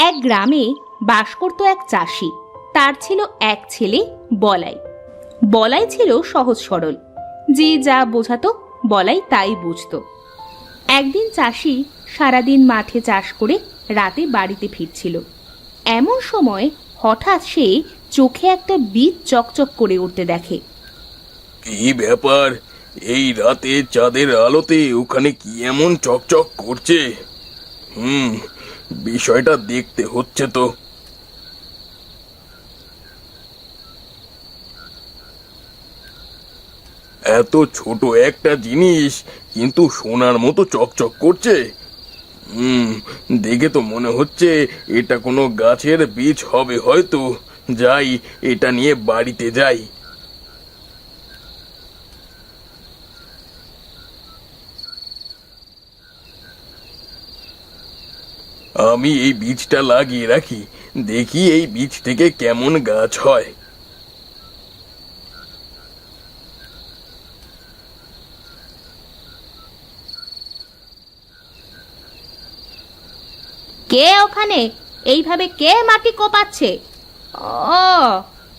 এক গ্রামে বাস করত এক চাষি। তার ছিল এক ছেলে বলাই। বলাই ছিল সহজ সরল, যে যা বোঝাতো বলাই তাই বুঝতো। একদিন চাষি সারাদিন মাঠে চাষ করে রাতে বাড়িতে ফিরছিল। এমন সময় হঠাৎ সে চোখে একটা বীজ চকচক করে উঠতে দেখে। কি ব্যাপার, এই রাতে চাঁদের আলোতে ওখানে কি এমন চকচক করছে? বিষয়টা দেখতে হচ্ছে তো। এত ছোট একটা জিনিস কিন্তু সোনার মতো চকচক করছে। দেখে তো মনে হচ্ছে এটা কোনো গাছের বীজ হবে হয়তো। যাই, এটা নিয়ে বাড়িতে যাই। আমি এই বীজটা লাগিয়ে রাখি, দেখি এই বীজ থেকে কেমন গাছ হয়। কে ওখানে? এইভাবে কে মাটি কোপাচ্ছে? ও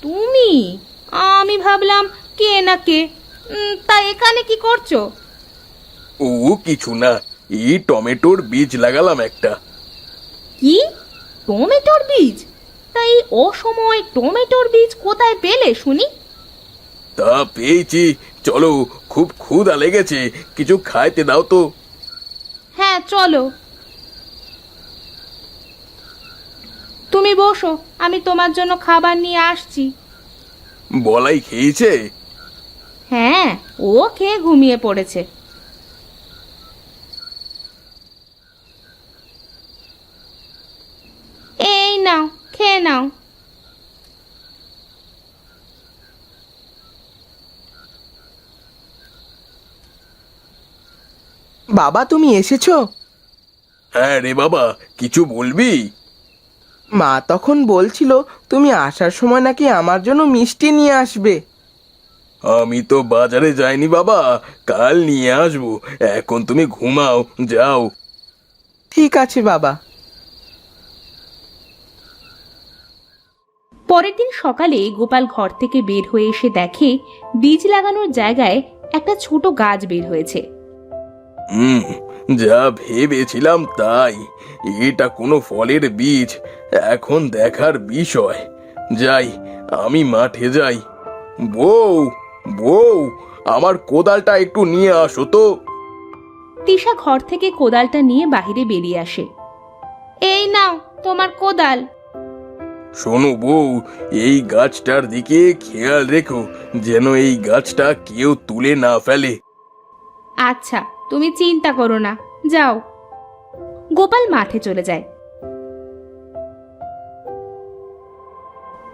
তুমি? আমি ভাবলাম কে না কে। তা এখানে কি করছো? ও কিছু না, এই টমেটোর বীজ লাগালাম একটা। কি? টমেটোর বীজ? তাই অসময় টমেটোর বীজ কোথায় পেলে শুনি? তা পেয়েছি, চলো, খুব ক্ষুধা লেগেছে, কিছু খাইতে দাও তো। হ্যাঁ চলো, তুমি বসো, আমি তোমার জন্য খাবার নিয়ে আসছি। বলাই খেয়েছে? হ্যাঁ, ও খেয়ে ঘুমিয়ে পড়েছে। এই নাও, খেয়ে নাও। বাবা, তুমি এসেছো? হ্যাঁ রে বাবা, কিছু বলবি? মা তখন বলছিল তুমি আসার সময় নাকি আমার জন্য মিষ্টি নিয়ে আসবে। আমি তো বাজারে যাইনি বাবা, কাল নিয়ে আসবো। এখন তুমি ঘুমাও, যাও। ঠিক আছে বাবা। পরের দিন সকালে গোপাল ঘর থেকে বের হয়ে এসে দেখে বীজ লাগানোর জায়গায় একটা ছোট গাছ বের হয়েছে। যা ভেবেছিলাম তাই, এটা কোনো ফলের বীজ। এখন দেখার বিষয়। যাই, আমি মাঠে যাই। বউ, বউ, আমার কোদালটা একটু নিয়ে আসো তো। তিশা ঘর থেকে কোদালটা নিয়ে বাইরে বেরিয়ে আসে। এই নাও তোমার কোদাল। শোনো বউ, এই গাছটার দিকে খেয়াল রেখো, যেন এই গাছটা কেউ তুলে না ফেলে। আচ্ছা, তুমি চিন্তা করো না, যাও। গোপাল মাঠে চলে যায়।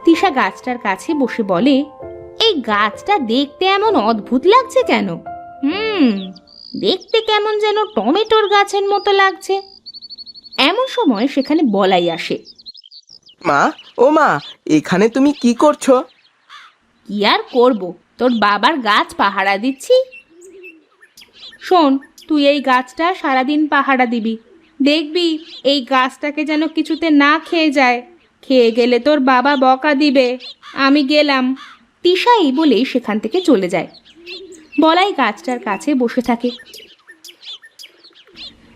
তিশা গাছটার কাছে বসে বলে, এই গাছটা দেখতে এমন অদ্ভুত লাগছে কেন? দেখতে কেমন যেন টমেটোর গাছের মতো লাগছে। এমন সময় সেখানে বলাই আসে। মা, ও মা, এখানে তুমি কি করছো? কি আর করব, তোর বাবার গাছ পাহারা দিচ্ছি। শোন, তুই এই গাছটা সারাদিন পাহারা দিবি। দেখবি এই গাছটাকে যেন কিছুতে না খেয়ে যায়। খেয়ে গেলে তোর বাবা বকা দিবে। আমি গেলাম। তিশা এই বলে সেখান থেকে চলে যায়। বলাই গাছটার কাছে বসে থাকে।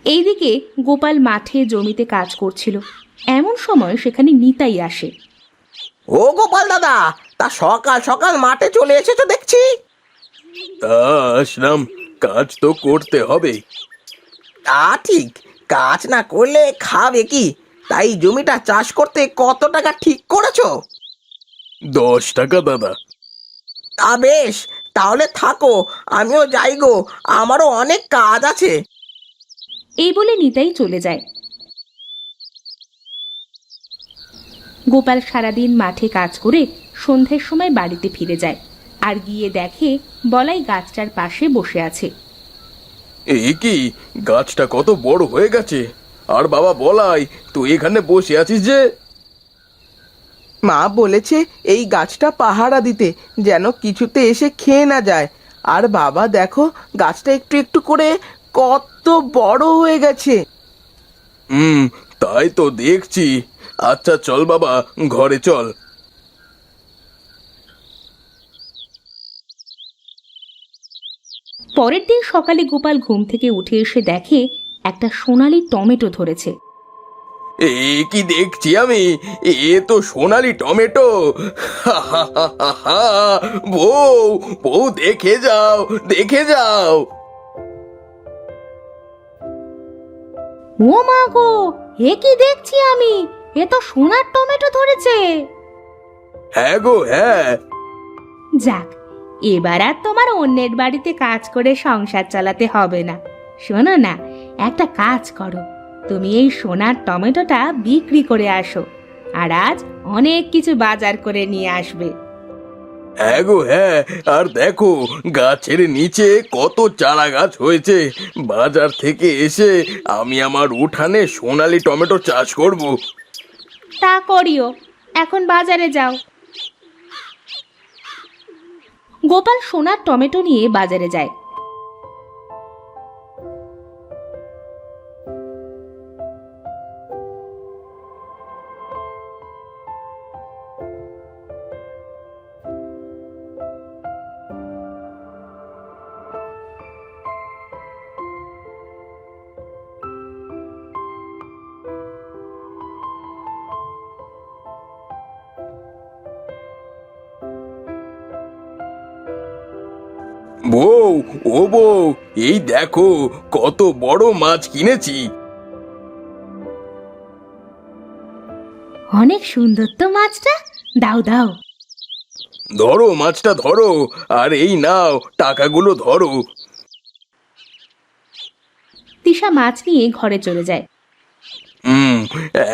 এইদিকে গোপাল মাঠে জমিতে কাজ করছিল। এমন সময় সেখানে নিতাই আসে। ও গোপাল দাদা, তা সকাল সকাল মাঠে চলে এসেছো দেখছি। তা আসলাম, কাজ তো করতে হবে। তা ঠিক, কাজ না করলে খাবে কি? তাই জমিটা চাষ করতে কত টাকা ঠিক করেছো? 10 টাকা দাদা। তা বেশ, তাহলে থাকো, আমিও যাই গো, আমারও অনেক কাজ আছে। এই বলে নিতাই চলে যায়। গোপাল সারাদিন মাঠে কাজ করে সন্ধ্যের সময় বাড়িতে ফিরে যায়, আর গিয়ে দেখে বলাই গাছটার পাশে বসে আছে। এই কি, গাছটা কত বড় হয়ে গেছে! আর বাবা বলাই, তুই এখানে বসে আছিস যে? মা বলেছে এই গাছটা পাহারা দিতে, যেন কিছুতে এসে খেয়ে না যায়। আর বাবা দেখো, গাছটা একটু একটু করে কত বড় হয়ে গেছে। তাই তো দেখছি। আচ্ছা চল বাবা, ঘরে চল। পরের দিন সকালে গোপাল ঘুম থেকে উঠে এসে দেখে একটা সোনালী টমেটো ধরেছে। এ কি দেখছি আমি, এ তো সোনালি টমেটো। বউ, বউ দেখে যাও, দেখে যাও। ও মা গো, এ কি দেখছি আমি, এ তো সোনার টমেটো ধরেছে। হ্যাঁ গো হ্যাঁ। যাক, এবার আর তোমার অন্যের বাড়িতে কাজ করে সংসার চালাতে হবে না। শোনো না, একটা কাজ করো, তুমি এই সোনার টমেটোটা বিক্রি করে আসো, আর আজ অনেক কিছু বাজার করে নিয়ে আসবে। হ্যাঁ গো হ্যাঁ। আর দেখো, গাছের নিচে কত চারা গাছ হয়েছে। বাজার থেকে এসে আমি আমার উঠানে সোনালি টমেটো চাষ করব। তা করিও, এখন বাজারে যাও। গোপাল সোনার টমেটো নিয়ে বাজারে যায়। বউ, ও বউ, এই দেখো কত বড় মাছ কিনেছি। অনেক সুন্দর তো মাছটা, দাও দাও। ধরো মাছটা ধরো, আর এই নাও টাকাগুলো ধরো। তিশা মাছ নিয়ে ঘরে চলে যায়।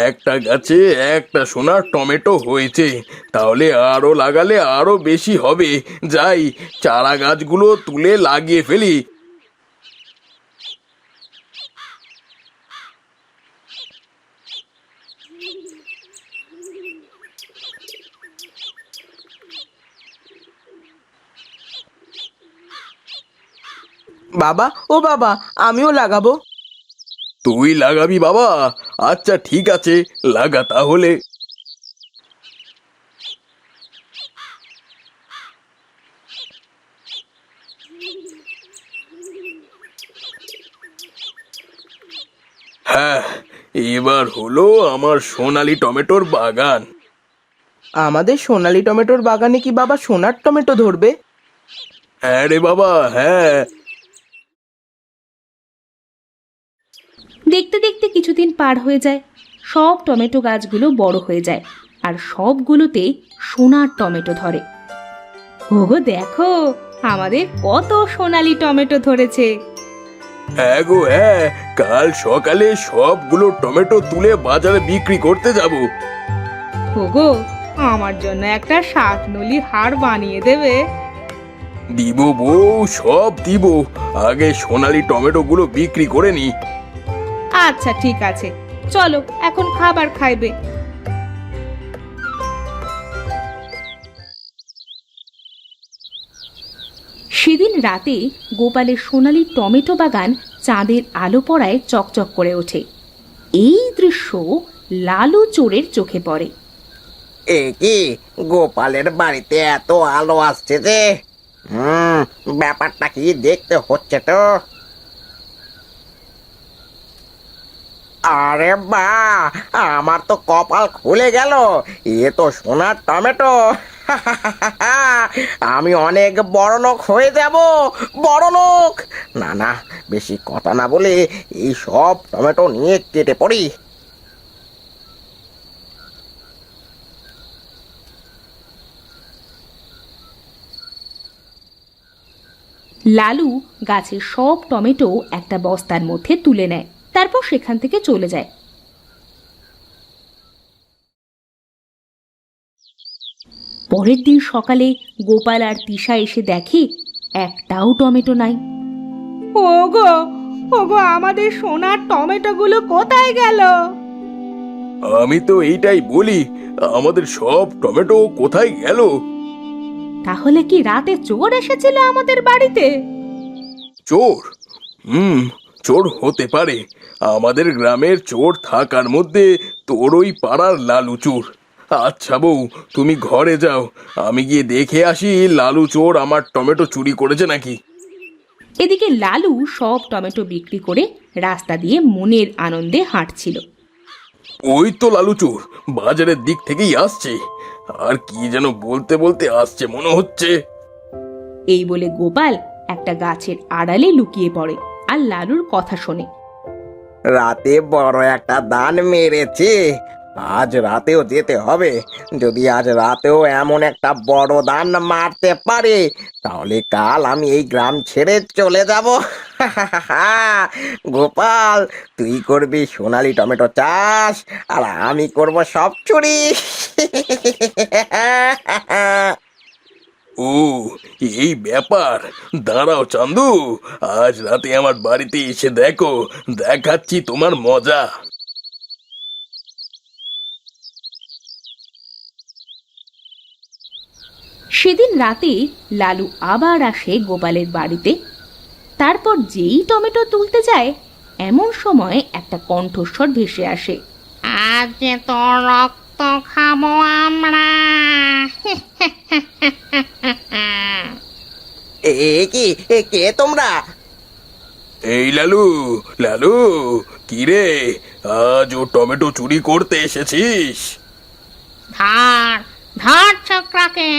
একটা গাছে একটা সোনার টমেটো হয়েছে, তাহলে আরো লাগালে আরো বেশি হবে। যাই, চারা গাছগুলো তুলে লাগিয়ে ফেলি। বাবা, ও বাবা, আমিও লাগাবো। তুই লাগাবি বাবা? আচ্ছা ঠিক আছে, লাগা তাহলে। হ্যাঁ, এবার হলো আমার সোনালি টমেটোর বাগান। আমাদের সোনালী টমেটোর বাগানে কি বাবা সোনার টমেটো ধরবে? হ্যাঁ রে বাবা, হ্যাঁ। দেখতে দেখতে কিছুদিন পার হয়ে যায়। সব টমেটো গাছগুলো বড় হয়ে যায়, আর সবগুলোতে সোনার টমেটো ধরে। ওগো দেখো, আমাদের কত সোনালী টমেটো ধরেছে। হ্যাঁ গো হ্যাঁ, কাল সকালে সবগুলো টমেটো তুলে বাজারে বিক্রি করতে যাব। ওগো, আমার জন্য একটা শাকনলি হার বানিয়ে দেবে? দিব বউ, সব দিব। আগে সোনালি টমেটো গুলো বিক্রি করে নি। আচ্ছা ঠিক আছে, চলো এখন খাবার খাইবে। সেদিন রাতে গোপালের সোনালী টমেটো বাগান চাঁদের আলো পড়ায় চকচক করে ওঠে। এই দৃশ্য লালু চোরের চোখে পড়ে। এ কি, গোপালের বাড়িতে এত আলো আসছে যে? ব্যাপারটা কি দেখতে হচ্ছে তো। আরে বা, আমার তো কপাল খুলে গেল। এ তো সোনার টমেটো। আমি অনেক বড় লোক হয়ে যাব, বড় লোক। না না, বেশি কথা না বলে এই সব টমেটো নিয়ে কেটে পড়ি। লালু গাছের সব টমেটো একটা বস্তার মধ্যে তুলে নেয়, তারপর সেখান থেকে চলে যায়। পরের দিন সকালে গোপাল আর তিশা এসে দেখে একটাও টমেটো নাই। ওগো, ওগো, আমাদের সোনার টমেটোগুলো কোথায় গেল? আমি তো এইটাই বলি, আমাদের সব টমেটো কোথায় গেল? তাহলে কি রাতে চোর এসেছিল আমাদের বাড়িতে? চোর? চোর হতে পারে। আমাদের গ্রামের চোর থাকার মধ্যে তোর ওই পাড়ার লালু চোর। আচ্ছা বউ, তুমি ঘরে যাও, আমি গিয়ে দেখে আসি লালু চোর আমার টমেটো চুরি করেছে নাকি। এদিকে লালু সব টমেটো বিক্রি করে রাস্তা দিয়ে মনের আনন্দে হাঁটছিল। ওই তো লালু চোর বাজারের দিক থেকেই আসছে, আর কি যেন বলতে বলতে আসছে মনে হচ্ছে। এই বলে গোপাল একটা গাছের আড়ালে লুকিয়ে পড়ে আর লালুর কথা শোনে। রাতে বড় একটা দান মেরেছে, আজ রাতেও যেতে হবে। যদি আজ রাতেও এমন একটা বড় দান মারতে পারে, তাহলে কাল আমি এই গ্রাম ছেড়ে চলে যাব। গোপাল, তুই করবি সোনালি টমেটো চাষ, আর আমি করব সব চুরি। ও, এই ব্যাপার। দাঁড়াও চান্দু, আজ রাতে আমার বাড়িতে এসে দেখো, দেখাচ্ছি তোমার মজা। সেদিন রাতে লালু আবার আসে গোপালের বাড়িতে। তারপর যেই টমেটো তুলতে যায়, এমন সময় একটা কণ্ঠস্বর ভেসে আসে। আজ যে তোর রক্ত খাবো আমরা। কে তোমরা? এই লালু, লালু, কি রে, আজ ও টমেটো চুরি করতে এসেছিস? ধর ধর ছোকরাকে,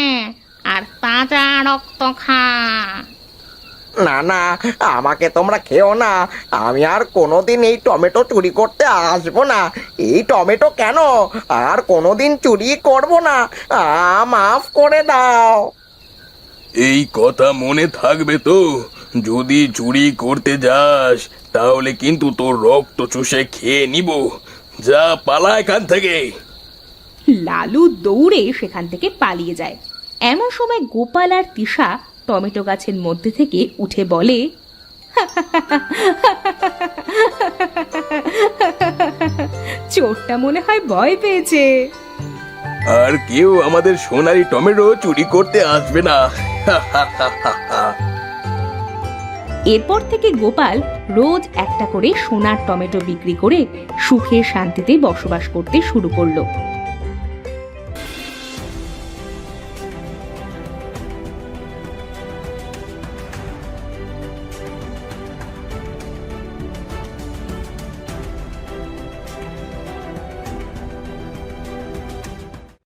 আর তাজা রক্ত খা। না না, আমাকে তোমরা খেও না। আমি আর কোনোদিন এই টমেটো চুরি করতে আসবো না। এই টমেটো কেন, আর কোনোদিন চুরি করব না। মাফ করে দাও। এই কথা মনে থাকবে তো, যদি চুরি করতে যাস তাহলে কিন্তু তোর রক্ত চুষে খেয়ে নিব। যা, পালা এখান থেকে। লালু দৌড়ে সেখান থেকে পালিয়ে যায়। এমন সময় গোপাল আর তিশা টমেটো গাছের মধ্যে থেকে উঠে বলে, চোরটা মনে হয় ভয় পেয়েছে। আর কেউ আমাদের সোনালি টমেটো চুরি করতে আসবে না। এরপর থেকে গোপাল রোজ একটা করে সোনার টমেটো বিক্রি করে সুখে শান্তিতে বসবাস করতে শুরু করলো।